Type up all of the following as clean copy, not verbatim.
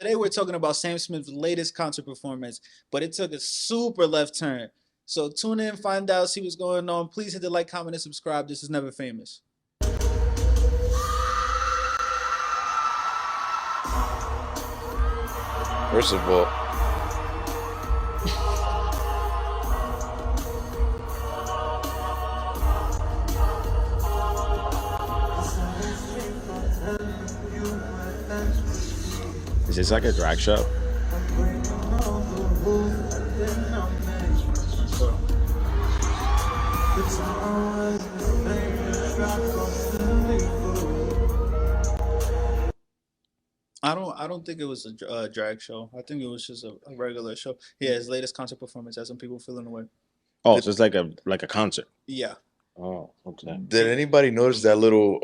Today we're talking about Sam Smith's latest concert performance, but it took a super left turn. So tune in, find out, see what's going on. Please hit the like, comment, and subscribe. This is Never Famous. First of all, Is this like a drag show? I don't think it was a drag show. I think it was just a regular show. Yeah, his latest concert performance has some people feeling away. Oh, so it's like a concert. Yeah. Oh, okay. did anybody notice that little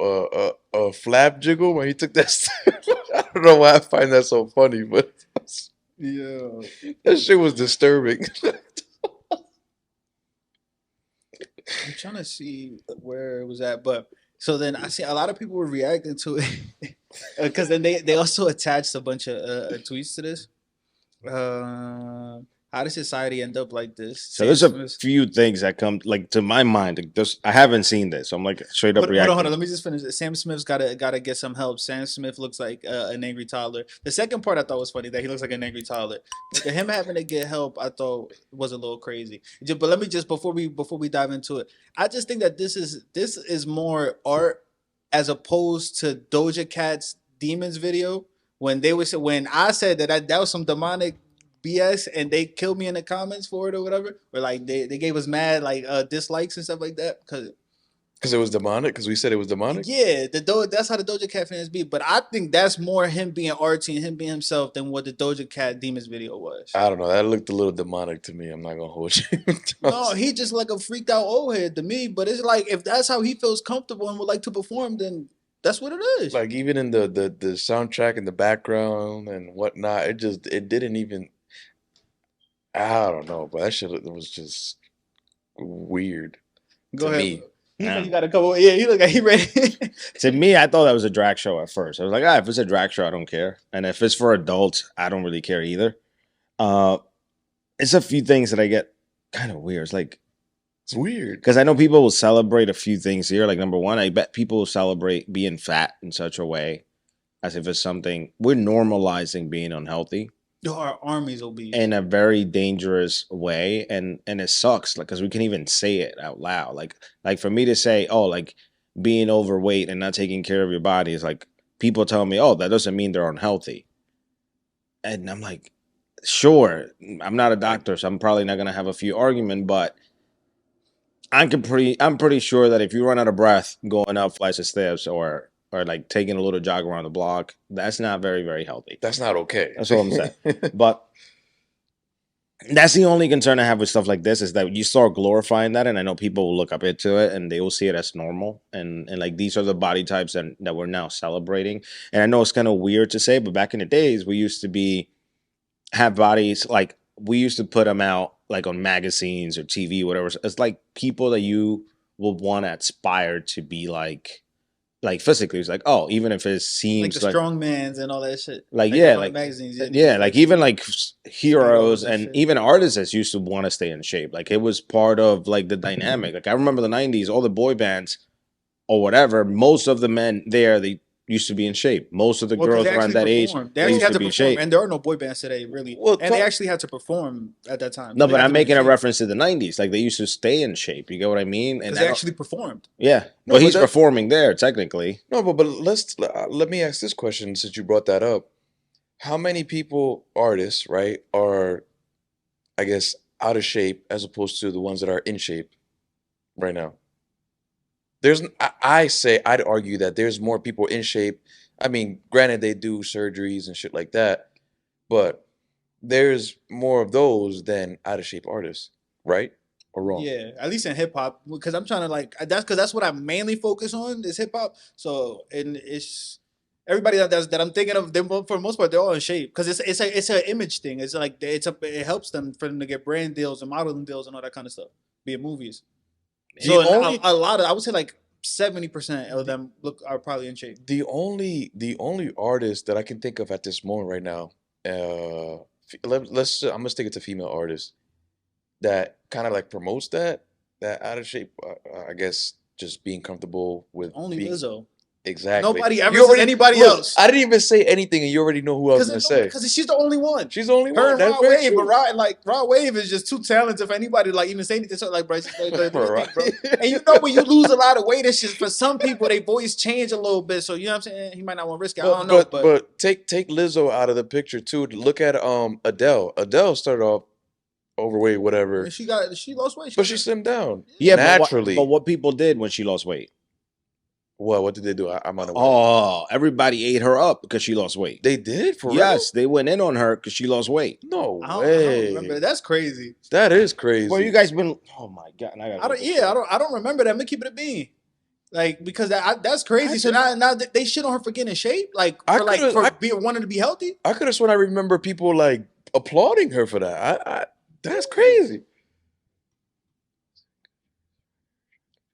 flap jiggle when he took that step? I don't know why I find that so funny, but Yeah. that shit was disturbing. I'm trying to see where it was at, but so then I see a lot of people were reacting to it because then they also attached a bunch of tweets to this. How does society end up like this? So there's a few things that come like to my mind. Like, I haven't seen this, so I'm like straight up Hold reacting. on, hold on. Let me just finish it. Sam Smith's gotta get some help. Sam Smith looks like an angry toddler. The second part I thought was funny that he looks like an angry toddler. But him having to get help, I thought was a little crazy. But let me just before we dive into it, I just think that this is more art as opposed to Doja Cat's Demons video when I said that was some demonic BS and they killed me in the comments for it or whatever, or like they gave us mad like dislikes and stuff like that Because it was demonic. Because we said it was demonic. yeah, that's how the Doja Cat fans be. But I think that's more him being artsy and him being himself than what the Doja Cat Demons video was. I don't know. That looked a little demonic to me. I'm not gonna hold you. No, he just like a freaked out old head to me. But it's like if that's how he feels comfortable and would like to perform, then that's what it is. Like even in the soundtrack in the background and whatnot, it didn't even. I don't know, but that shit was just weird Go to ahead. me. You got a couple. Yeah, he look like he ready. To me, I thought that was a drag show at first. I was like, if it's a drag show, I don't care, and if it's for adults, I don't really care either. It's a few things that I get kind of weird. It's like It's weird. because I know people will celebrate a few things here. Like number one, I bet people will celebrate being fat in such a way as if it's something we're normalizing being unhealthy Our armies obese. in a very dangerous way, and it sucks like because we can even say it out loud. Like for me to say, oh, like being overweight and not taking care of your body is like people tell me, oh, that doesn't mean they're unhealthy, and I'm like, sure, I'm not a doctor, so I'm probably not gonna have a few argument, but I'm pretty sure that if you run out of breath going up flights of steps or like taking a little jog around the block, that's not very, very healthy. That's not okay. That's what I'm saying. But that's the only concern I have with stuff like this is that you start glorifying that, and I know people will look up into it and they will see it as normal, and like these are the body types that we're now celebrating. And I know it's kind of weird to say, but back in the days we used to have bodies like we used to put them out like on magazines or TV, whatever. It's like people that you would want to aspire to be like physically. It's like, oh, even if it like seems the strong mans and all that shit. like yeah, on like magazines. yeah, like even like heroes and and shit. even artists that used to want to stay in shape. Like it was part of like the dynamic. Like I remember the 90s, all the boy bands or whatever, most of the men there, they used to be in shape. Most of the 'cause girls they around actually that age, performed. they They actually used had to to be in perform, shape. and there are no boy bands today, really. Well, and they actually had to perform at that time. No, They but had I'm to be in making a shape, reference to the 90s. Like they used to stay in shape. You get what I mean? And because I they don't- actually performed. yeah, No, but but he's that- performing there technically. No, but let me ask this question since you brought that up. How many people, artists, right, are, I guess, out of shape as opposed to the ones that are in shape right now? I'd argue that there's more people in shape. I mean, granted, they do surgeries and shit like that, but there's more of those than out of shape artists, right? Or wrong? Yeah, at least in hip hop, because I'm trying to like that's what I mainly focus on is hip hop. So and it's everybody that I'm thinking of. They for the most part they're all in shape because it's an image thing. It's like it helps them for them to get brand deals and modeling deals and all that kind of stuff. Be it movies. So a lot of I would say like 70% of them are probably in shape. The only artist that I can think of at this moment right now I'm gonna stick it to female artists that kind of like promotes that out of shape. I guess just being comfortable with Only being Lizzo. exactly. Nobody ever You says already anybody look. else. I didn't even say anything, and you already know who I was gonna say. Because she's the only one. She's the only Her one. and That's Rod very Wave, but true. Rod Wave is just too talented for anybody to like even say anything. So like, bro, do your thing, bro. Right. And you know when you lose a lot of weight, it's just for some people they voice change a little bit. So you know what I'm saying? He might not want to risk it. I don't know, But take Lizzo out of the picture too. Look at Adele. Adele started off overweight, whatever, she lost weight. but she slimmed down Yeah, naturally. but what people did when she lost weight? What did they do? I'm unaware. Oh, everybody ate her up because she lost weight. They did for Yes, they went in on her because she lost weight. real? No I don't way. remember. That's crazy. That is crazy. Well, you guys been. Oh my god! And I gotta I don't remember that. I'm gonna keep it a bean. Like because that's crazy. So now they shit on her for getting in shape, like wanting to be healthy. I could have sworn I remember people like applauding her for that. That's crazy.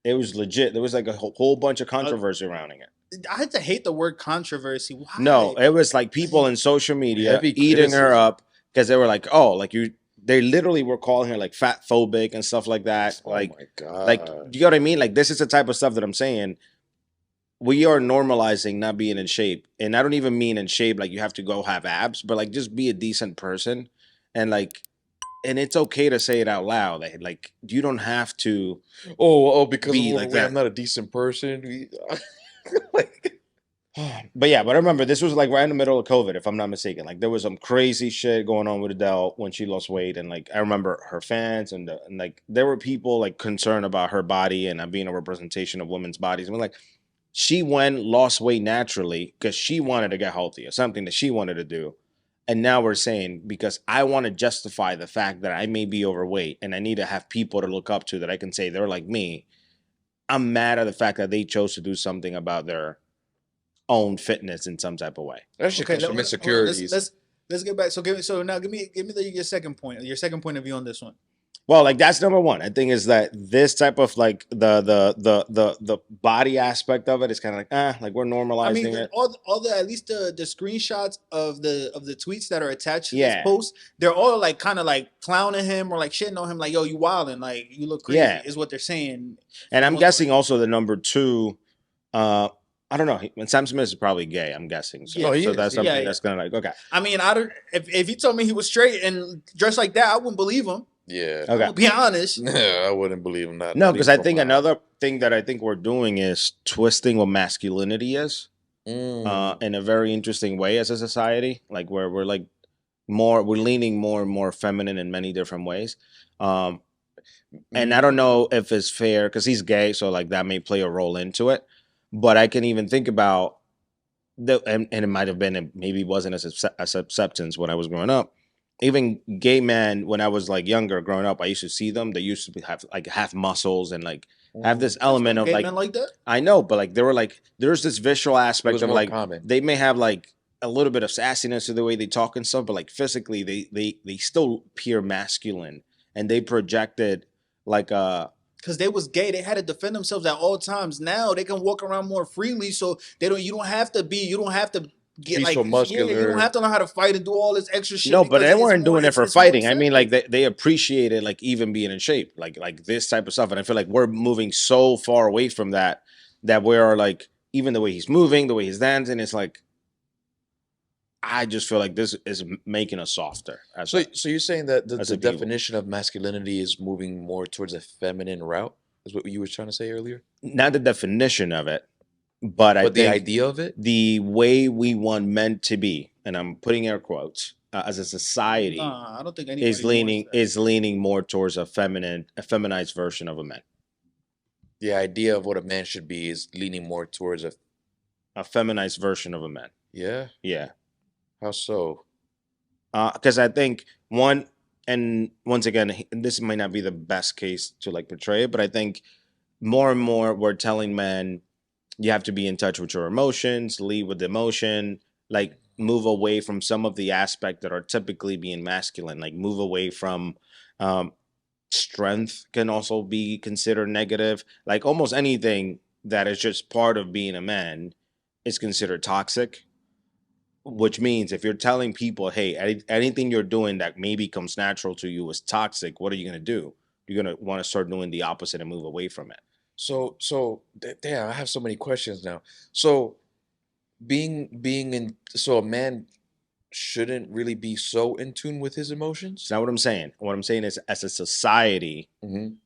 It was legit. There was like a whole bunch of controversy surrounding it. I had to hate the word controversy. Why? No, it was like people in social media Heavy eating her criticism. up because they were like, oh, like you. They literally were calling her like fat phobic and stuff like that. Like, oh my god. like you know what I mean? Like this is the type of stuff that I'm saying. We are normalizing not being in shape, and I don't even mean in shape like you have to go have abs, but like just be a decent person, and like, and it's okay to say it out loud. Like you don't have to. Because be of like the way that. I'm not a decent person. But yeah, but I remember this was like right in the middle of COVID, if I'm not mistaken. Like there was some crazy shit going on with Adele when she lost weight, and like I remember her fans and like there were people like concerned about her body and being a representation of women's bodies. I mean, like she lost weight naturally because she wanted to get healthy or something that she wanted to do. And now we're saying because I want to justify the fact that I may be overweight and I need to have people to look up to that I can say they're like me. I'm mad at the fact that they chose to do something about their own fitness in some type of way. That shit comes from insecurities. Let's get back. So give me your second point of view on this one. Well, like that's number one. I think is that this type of like the body aspect of it is kind of like we're normalizing I mean, it. all the at least the screenshots of the tweets that are attached to Yeah. this post, they're all like kind of like clowning him or like shitting on him, like yo, you wilding, like you look crazy, Yeah. is what they're saying. And I'm guessing also the number two, I don't know. Sam Smith is probably gay. I'm guessing. So, Yeah, so that's something that's gonna like okay. I mean, I don't. If he told me he was straight and dressed like that, I wouldn't believe him. Yeah. Okay. I'll be honest. I wouldn't believe him. No, because I think another thing that I think we're doing is twisting what masculinity is in a very interesting way as a society. Like where we're like we're leaning more and more feminine in many different ways. And I don't know if it's fair because he's gay, so like that may play a role into it. But I can even think about and it might have been maybe wasn't as acceptance when I was growing up. Even gay men, when I was like younger, growing up, I used to see them. They used to have like half muscles and like have this element of Gay like men like that. I know, but like they were like there's this visual aspect of more like common. they may have like a little bit of sassiness to the way they talk and stuff, but like physically they still appear masculine and they projected like because they was gay, they had to defend themselves at all times. Now they can walk around more freely, so you don't have to get Be like so muscular. you don't have to learn how to fight and do all this extra shit. no, but they weren't doing it for fighting. I accepted. mean, like they appreciated like even being in shape, like this type of stuff. And I feel like we're moving so far away from that we are like even the way he's moving, the way he's dancing, it's like I just feel like this is making us softer. So you're saying that the a people. definition of masculinity is moving more towards a feminine route? Is what you were trying to say earlier? Not the definition of it, but I think the idea of it, the way we want men to be, and I'm putting air quotes as a society. I don't think is leaning more towards a feminized version of a man. The idea of what a man should be is leaning more towards a feminized version of a man. Yeah. Yeah. How so? Because I think one, and once again, this might not be the best case to like portray it, but I think more and more we're telling men you have to be in touch with your emotions, lead with emotion, like move away from some of the aspects that are typically being masculine, like move away from strength can also be considered negative. Like almost anything that is just part of being a man is considered toxic. which means if you're telling people, hey, anything you're doing that maybe comes natural to you is toxic, what are you going to do? You're going to want to start doing the opposite and move away from it. Damn, I have so many questions now. So so a man shouldn't really be so in tune with his emotions. It's not what I'm saying. What I'm saying is, as a society,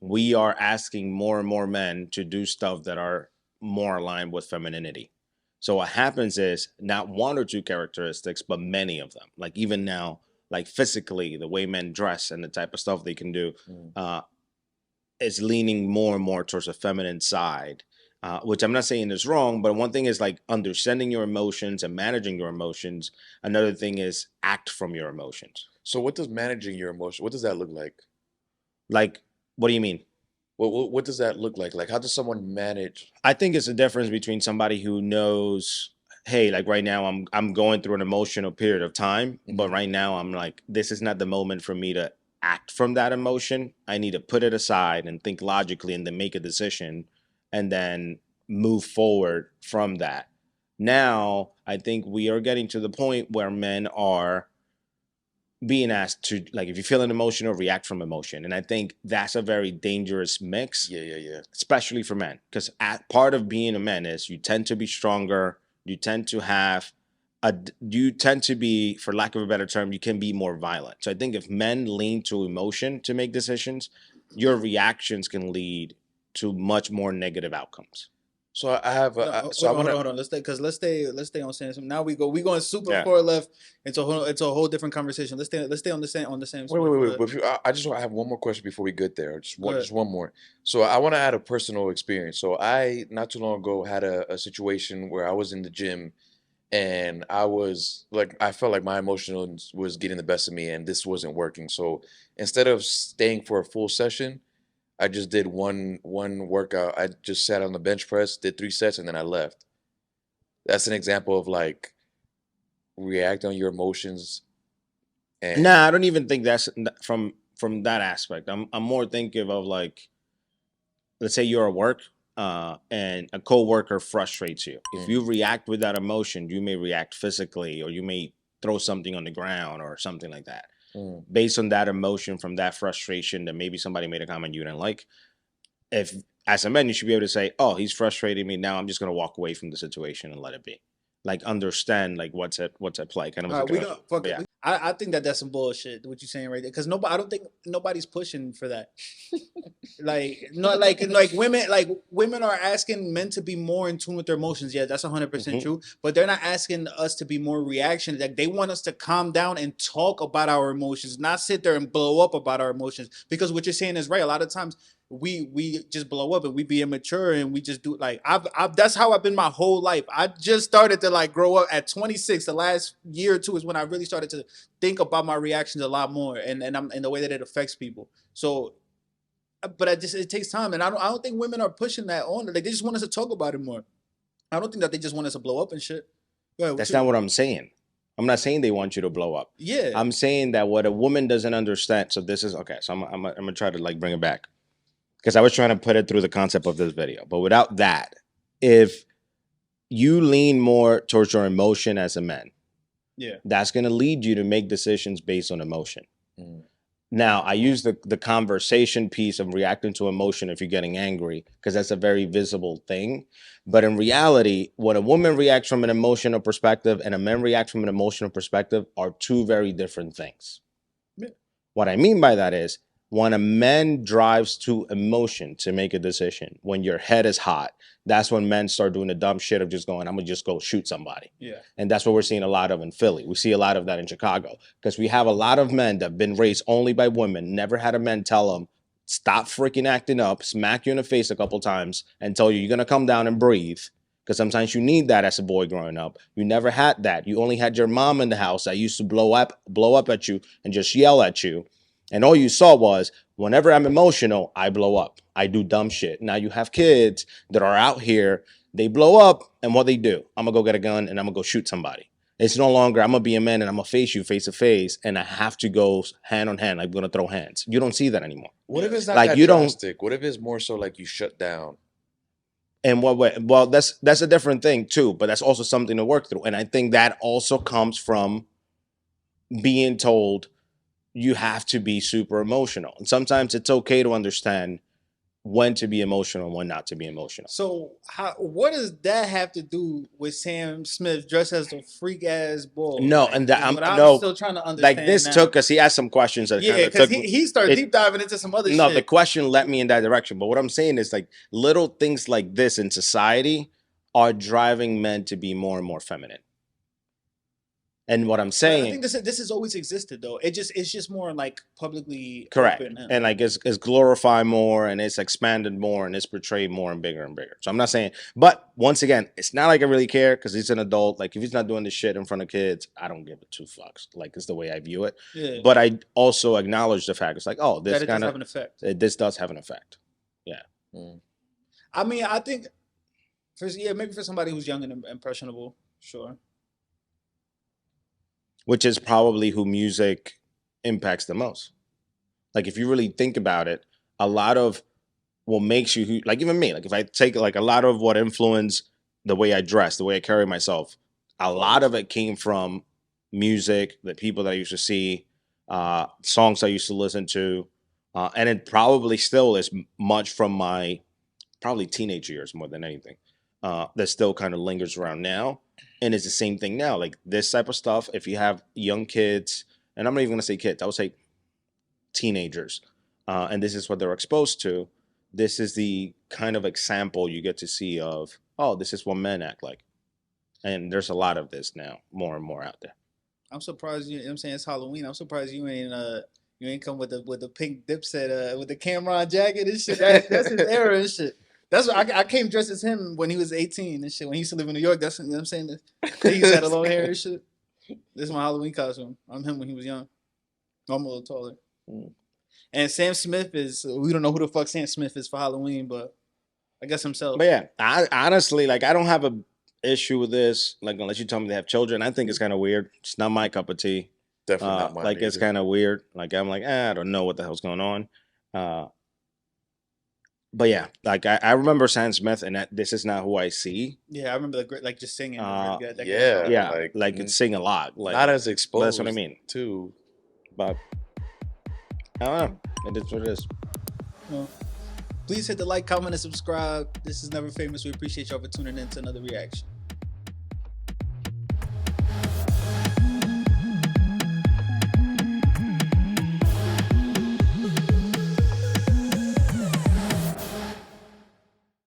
we are asking more and more men to do stuff that are more aligned with femininity. So what happens is not one or two characteristics, but many of them. Like even now, like physically, the way men dress and the type of stuff they can do, is leaning more and more towards the feminine side. Which I'm not saying is wrong, but one thing is like understanding your emotions and managing your emotions. Another thing is act from your emotions. So what does managing your emotion? What does that look like? Like, what do you mean? What does that look like? Like, how does someone manage? I think it's a difference between somebody who knows, hey, like right now I'm going through an emotional period of time, but right now I'm like, this is not the moment for me to act from that emotion. I need to put it aside and think logically and then make a decision and then move forward from that. Now, I think we are getting to the point where men are being asked to, like, if you feel an emotion or react from emotion. And I think that's a very dangerous mix. Yeah. Especially for men. Because part of being a man is you tend to be stronger. You tend to have you tend to be, for lack of a better term, you can be more violent. So I think if men lean to emotion to make decisions, your reactions can lead to much more negative outcomes. So I have hold on. Let's stay on saying something. Now we going super far left into a whole different conversation. Let's stay on the same. Wait. I just want to have one more question before we get there. Just one more. So I want to add a personal experience. So I not too long ago had a situation where I was in the gym, and I was like, I felt like my emotions was getting the best of me, and this wasn't working. So instead of staying for a full session, I just did one workout. I just sat on the bench press, did 3 sets, and then I left. That's an example of like react on your emotions. And nah, I don't even think that's from that aspect. I'm more thinking of like, let's say you're at work, and a coworker frustrates you. If you react with that emotion, you may react physically, or you may throw something on the ground or something like that. Based on that emotion from that frustration that maybe somebody made a comment you didn't like. If as a man, you should be able to say, oh, he's frustrating me. Now I'm just going to walk away from the situation and let it be. Like understand like what's at play. Kind of. I think that's some bullshit. What you're saying right there, because I don't think nobody's pushing for that. like women are asking men to be more in tune with their emotions. Yeah, that's 100% true. But they're not asking us to be more reaction. Like they want us to calm down and talk about our emotions, not sit there and blow up about our emotions. Because what you're saying is right. A lot of times we just blow up and we be immature and we just do like I've that's how I've been my whole life. I just started to like grow up at 26. The last year or two is when I really started to think about my reactions a lot more and I'm in the way that it affects people. So, but it takes time, and I don't think women are pushing that on. Like they just want us to talk about it more. I don't think that they just want us to blow up and shit. That's not what I'm saying. I'm not saying they want you to blow up. Yeah, I'm saying that what a woman doesn't understand. So this is okay. So I'm gonna try to like bring it back. Because I was trying to put it through the concept of this video. But without that, if you lean more towards your emotion as a man, that's going to lead you to make decisions based on emotion. Now, I use the conversation piece of reacting to emotion if you're getting angry, because that's a very visible thing. But in reality, when a woman reacts from an emotional perspective and a man reacts from an emotional perspective are two very different things. What I mean by that is, when a man drives to emotion to make a decision, when your head is hot, that's when men start doing the dumb shit of just going, I'm going to just go shoot somebody. Yeah. And that's what we're seeing a lot of in Philly. We see a lot of that in Chicago because we have a lot of men that have been raised only by women, never had a man tell them, stop freaking acting up, smack you in the face a couple times and tell you, you're going to come down and breathe. Because sometimes you need that as a boy growing up. You never had that. You only had your mom in the house that used to blow up at you and just yell at you. And all you saw was, whenever I'm emotional, I blow up. I do dumb shit. Now you have kids that are out here, they blow up, and what they do? I'm going to go get a gun, and I'm going to go shoot somebody. It's no longer, I'm going to be a man, and I'm going to face you face to face, and I have to go hand on hand. I'm going to throw hands. You don't see that anymore. What if it's not like that drastic? What if it's more so like you shut down? And what way? Well, that's a different thing too, but that's also something to work through. And I think that also comes from being told you have to be super emotional. And sometimes it's okay to understand when to be emotional and when not to be emotional. So what does that have to do with Sam Smith dressed as a freak ass bull? No, like, and that, what I'm still trying to understand. like this now. took us. He asked some questions that Yeah, kind of because took he started it- deep diving into some other No, shit. the question led me in that direction. But what I'm saying is like little things like this in society are driving men to be more and more feminine. And what I'm But saying, I think this has always existed though. It's just more like publicly correct, open now. and like it's glorified more and it's expanded more and it's portrayed more and bigger. So I'm not saying, but once again, it's not like I really care because he's an adult. Like if he's not doing this shit in front of kids, I don't give a two fucks. Like it's the way I view it. Yeah. But I also acknowledge the fact it's like, oh, that this it does kind have of an effect. this does have an effect. I mean, I think maybe for somebody who's young and impressionable, sure. Which is probably who music impacts the most. Like if you really think about it, a lot of what makes you who, like even me, like if I take like a lot of what influenced the way I dress, the way I carry myself, a lot of it came from music, the people that I used to see, songs I used to listen to, and it probably still is much from my probably teenage years more than anything. That still kind of lingers around now. And it's the same thing now. Like this type of stuff, if you have young kids, and I'm not even gonna say kids, I would say teenagers, and this is what they're exposed to, this is the kind of example you get to see of, oh, this is what men act like. And there's a lot of this now, more and more out there. I'm surprised you know what I'm saying it's Halloween. I'm surprised you ain't come with the pink Dipset with the Cameron jacket and shit. That's his era and shit. That's what I came dressed as him when he was 18 and shit. When he used to live in New York, that's, you know what I'm saying. He used to have the long hair and shit. This is my Halloween costume. I'm him when he was young. I'm a little taller. And Sam Smith we don't know who the fuck Sam Smith is for Halloween, but I guess himself. But yeah, I honestly, like, I don't have a issue with this. Like, unless you tell me they have children, I think it's kind of weird. It's not my cup of tea. Definitely not mine. Like, it's kind of weird. Like, I'm like, I don't know what the hell's going on. But yeah, like I remember Sam Smith, and this is not who I see. Yeah, I remember like just singing. Yeah, like it's sing a lot. Like not as exposed. That's what I mean. Too, but I don't know. It is what it is. Well, please hit the like, comment, and subscribe. This is Never Famous. We appreciate y'all for tuning in to another reaction.